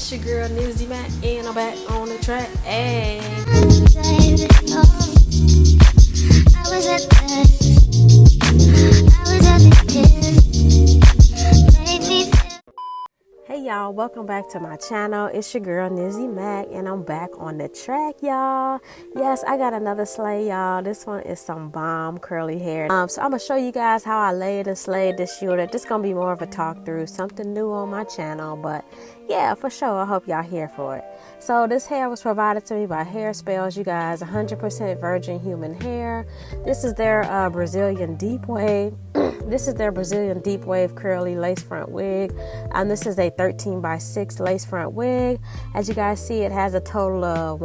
It's your girl Nizzymacllc, and I'm back on the track. Hey. Hey y'all, welcome back to my channel. It's your girl Nizzymacllc, and I'm back on the track, y'all. Yes, I got another slay, y'all. This one is some bomb curly hair. So I'm gonna show you guys how I laid and slayed this unit. This gonna be more of a talk through, something new on my channel, but yeah, for sure. I hope y'all here for it. So this hair was provided to me by Hairspells, you guys. 100% virgin human hair. This is their Brazilian deep wave. This is their Brazilian deep wave curly lace front wig. This is a 13x6 lace front wig. As you guys see, it has a total of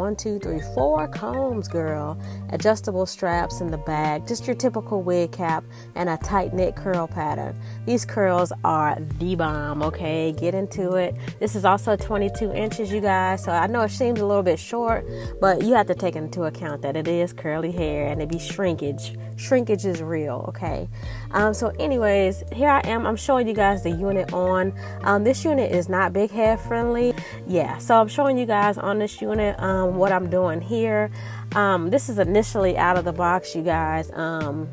4 combs, girl. Adjustable straps in the back. Just your typical wig cap and a tight knit curl pattern. These curls are the bomb, okay? Get into it. This is also 22 inches, you guys. So I know it seems a little bit short, but you have to take into account that it is curly hair and it be shrinkage. Shrinkage is real, okay? So anyways, here I am. I'm showing you guys the unit on. This unit is not big head friendly. Yeah, so I'm showing you guys on this unit what I'm doing here. This is initially out of the box, you guys. I'm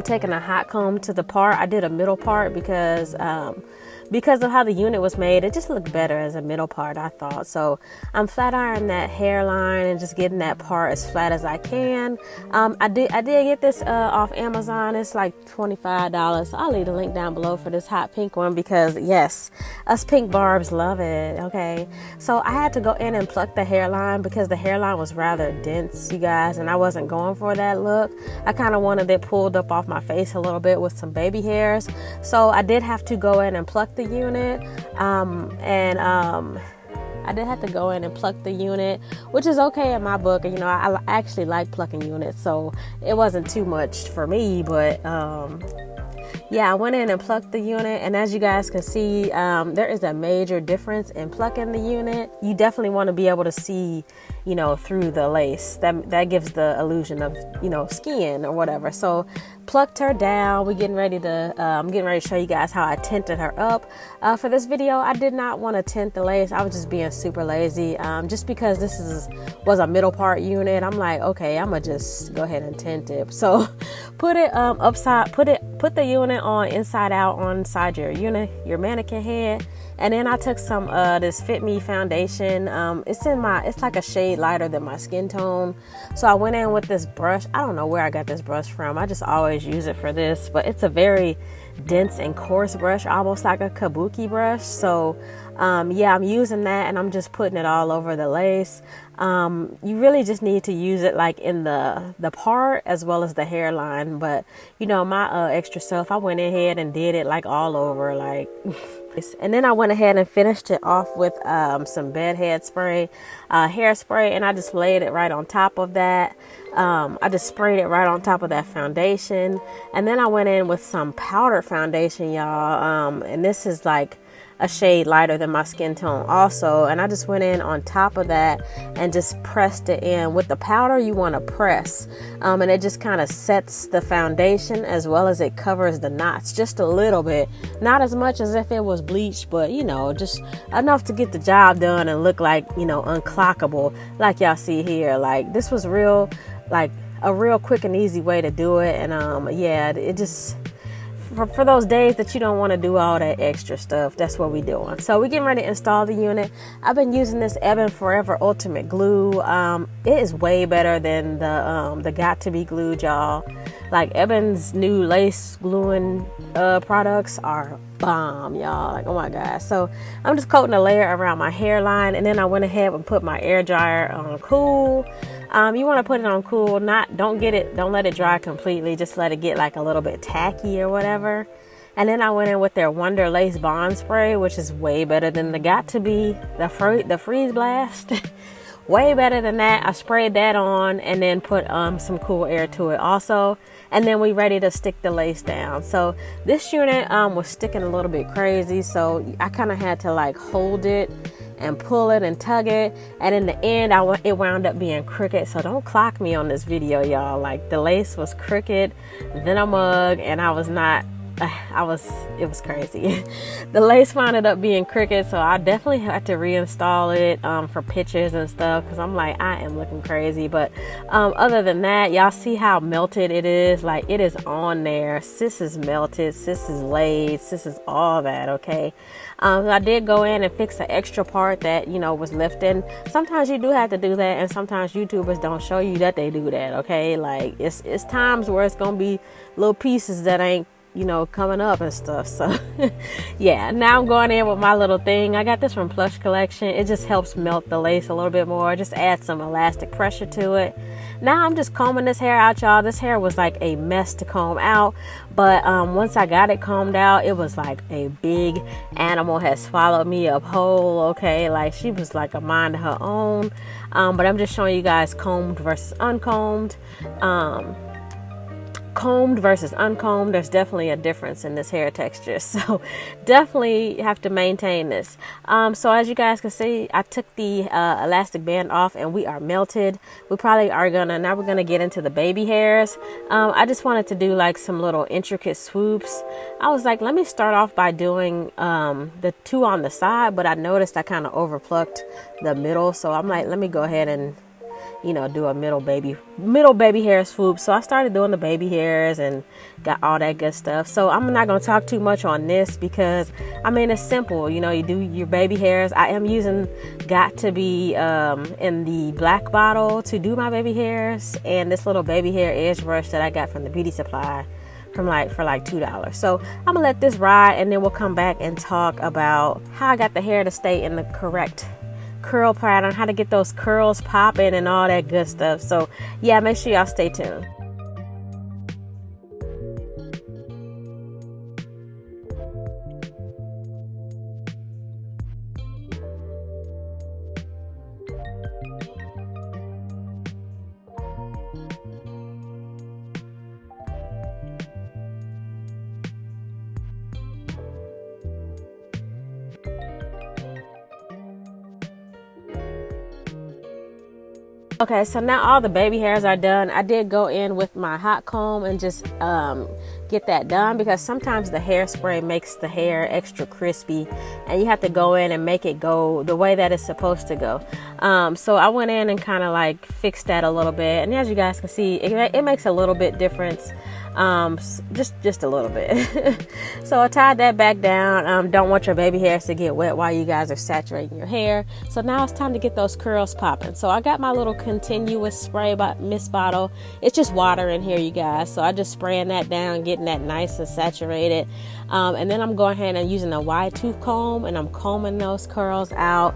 taking a hot comb to the part. I did a middle part because of how the unit was made. It just looked better as a middle part, I thought. So I'm flat ironing that hairline and just getting that part as flat as I can. I did get this off Amazon. It's like $25. So I'll leave the link down below for this hot pink one because yes, us pink barbs love it. Okay, so I had to go in and pluck the hairline because the hairline was rather dense, you guys, and I wasn't going for that look. I kind of wanted it pulled up off my face a little bit with some baby hairs. So I did have to go in and pluck the unit. I did have to go in and pluck the unit, which is okay in my book. You know, I actually like plucking units, so it wasn't too much for me, but yeah, I went in and plucked the unit, and as you guys can see, there is a major difference in plucking the unit. You definitely want to be able to see, you know, through the lace. That gives the illusion of, you know, skin or whatever. So plucked her down. I'm getting ready to show you guys how I tinted her up. For this video, I did not want to tint the lace. I was just being super lazy. Just because this was a middle part unit, I'm like, okay, I'm gonna just go ahead and tint it. So put it put the unit on inside out on inside your mannequin head, and then I took some this Fit Me foundation. It's like a shade lighter than my skin tone. So I went in with this brush. I don't know where I got this brush from. I just always use it for this, but it's a very dense and coarse brush, almost like a kabuki brush. So yeah, I'm using that and I'm just putting it all over the lace. You really just need to use it like in the part as well as the hairline, but you know, my extra self, I went ahead and did it like all over, like and then I went ahead and finished it off with some bedhead spray, hairspray, and I just laid it right on top of that. I just sprayed it right on top of that foundation, and then I went in with some powdered foundation, y'all, and this is like a shade lighter than my skin tone also, and I just went in on top of that and just pressed it in. With the powder, you want to press, and it just kind of sets the foundation as well as it covers the knots just a little bit, not as much as if it was bleached, but you know, just enough to get the job done and look like, you know, unclockable, like y'all see here. Like this was real, like a real quick and easy way to do it. And yeah, it just for those days that you don't want to do all that extra stuff, that's what we're doing. So we're getting ready to install the unit. I've been using this Ebin Forever Ultimate Glue. It is way better than the Got to Be glued, y'all. Like Ebin's new lace gluing products are bomb, y'all. Like, oh my god. So I'm just coating a layer around my hairline, and then I went ahead and put my air dryer on cool. You want to put it on cool, don't let it dry completely, just let it get like a little bit tacky or whatever. And then I went in with their Wonder Lace Bond Spray, which is way better than the Got to Be, the Freeze Blast. Way better than that. I sprayed that on and then put some cool air to it also. And then we ready to stick the lace down. So this unit was sticking a little bit crazy, so I kind of had to like hold it and pull it and tug it, and in the end it wound up being crooked. So don't clock me on this video, y'all. Like the lace was crooked than a mug, and I was not it was crazy. The lace wound up being crooked, so I definitely had to reinstall it for pictures and stuff, because I'm like, I am looking crazy. But other than that, y'all see how melted it is. Like, it is on there. Sis is melted, sis is laid, sis is all that. Okay. I did go in and fix an extra part that, you know, was lifting. Sometimes you do have to do that, and sometimes YouTubers don't show you that they do that. Okay, like it's times where it's gonna be little pieces that ain't, you know, coming up and stuff. So yeah, now I'm going in with my little thing. I got this from Plush Collection. It just helps melt the lace a little bit more, just add some elastic pressure to it. Now I'm just combing this hair out, y'all. This hair was like a mess to comb out, but once I got it combed out, it was like a big animal had swallowed me up whole. Okay, like she was like a mind of her own. But I'm just showing you guys combed versus uncombed. Combed versus uncombed, there's definitely a difference in this hair texture, so definitely have to maintain this. So as you guys can see, I took the elastic band off and we are melted. We probably are now we're gonna get into the baby hairs. I just wanted to do like some little intricate swoops. I was like, let me start off by doing the two on the side, but I noticed I kind of overplucked the middle, so I'm like, let me go ahead and, you know, do a middle baby hair swoop. So I started doing the baby hairs and got all that good stuff. So I'm not going to talk too much on this, because I mean, it's simple. You know, you do your baby hairs. I am using Got to Be in the black bottle to do my baby hairs, and this little baby hair edge brush that I got from the beauty supply for like $2. So I'm gonna let this ride, and then we'll come back and talk about how I got the hair to stay in the correct curl pattern, how to get those curls popping and all that good stuff. So yeah, make sure y'all stay tuned. Okay, so now all the baby hairs are done. I did go in with my hot comb and just get that done, because sometimes the hairspray makes the hair extra crispy, and you have to go in and make it go the way that it's supposed to go. So I went in and kind of like fixed that a little bit, and as you guys can see, it makes a little bit difference. Just a little bit. So I tied that back down. Don't want your baby hairs to get wet while you guys are saturating your hair. So now it's time to get those curls popping. So I got my little continuous spray mist bottle. It's just water in here, you guys. So I just spraying that down, getting that nice and saturated. And then I'm going ahead and using a wide tooth comb, and I'm combing those curls out.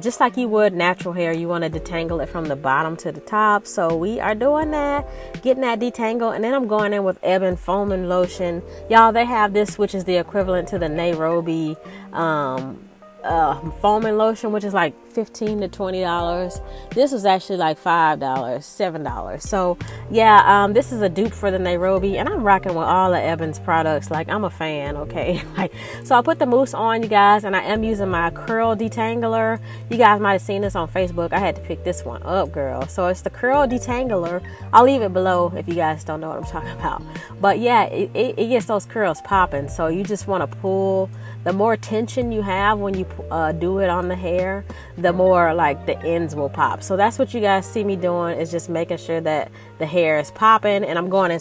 Just like you would natural hair, you want to detangle it from the bottom to the top. So we are doing that, getting that detangle, and then I'm going in with Ebin foaming lotion. Y'all, they have this, which is the equivalent to the Nairobi foaming lotion, which is like $15 to $20. This was actually like $5, $7. So yeah, this is a dupe for the Nairobi, and I'm rocking with all of Ebin's products. Like, I'm a fan. Okay. Like, so I put the mousse on, you guys, and I am using my curl detangler. You guys might have seen this on Facebook. I had to pick this one up, girl. So it's the curl detangler. I'll leave it below if you guys don't know what I'm talking about. But yeah, it gets those curls popping. So you just want to pull. The more tension you have when you do it on the hair, the more like the ends will pop. So that's what you guys see me doing, is just making sure that the hair is popping, and I'm going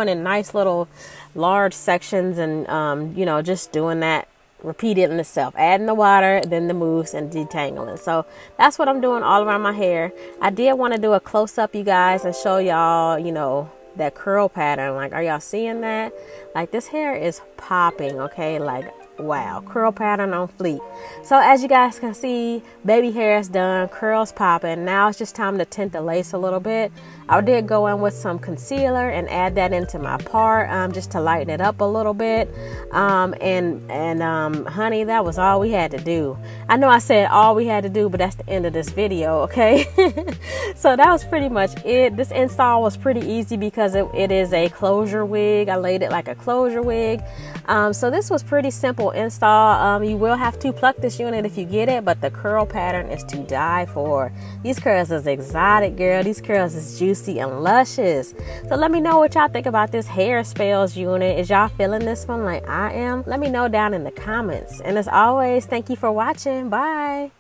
in nice little large sections, and you know, just doing that, repeating itself, adding the water, then the mousse, and detangling. So that's what I'm doing all around my hair. I did want to do a close-up, you guys, and show y'all, you know, that curl pattern. Like, are y'all seeing that? Like, this hair is popping. Okay, like, wow, curl pattern on fleek. So as you guys can see, baby hair is done, curls popping. Now it's just time to tint the lace a little bit. I did go in with some concealer and add that into my part, just to lighten it up a little bit. Honey, that was all we had to do. I know I said all we had to do, but that's the end of this video, okay? So that was pretty much it. This install was pretty easy because it is a closure wig. I laid it like a closure wig. So this was pretty simple simple install. You will have to pluck this unit if you get it, but the curl pattern is to die for. These curls is exotic, girl. These curls is juicy and luscious. So let me know what y'all think about this Hairspells unit. Is y'all feeling this one like I am? Let me know down in the comments. And as always, thank you for watching. Bye.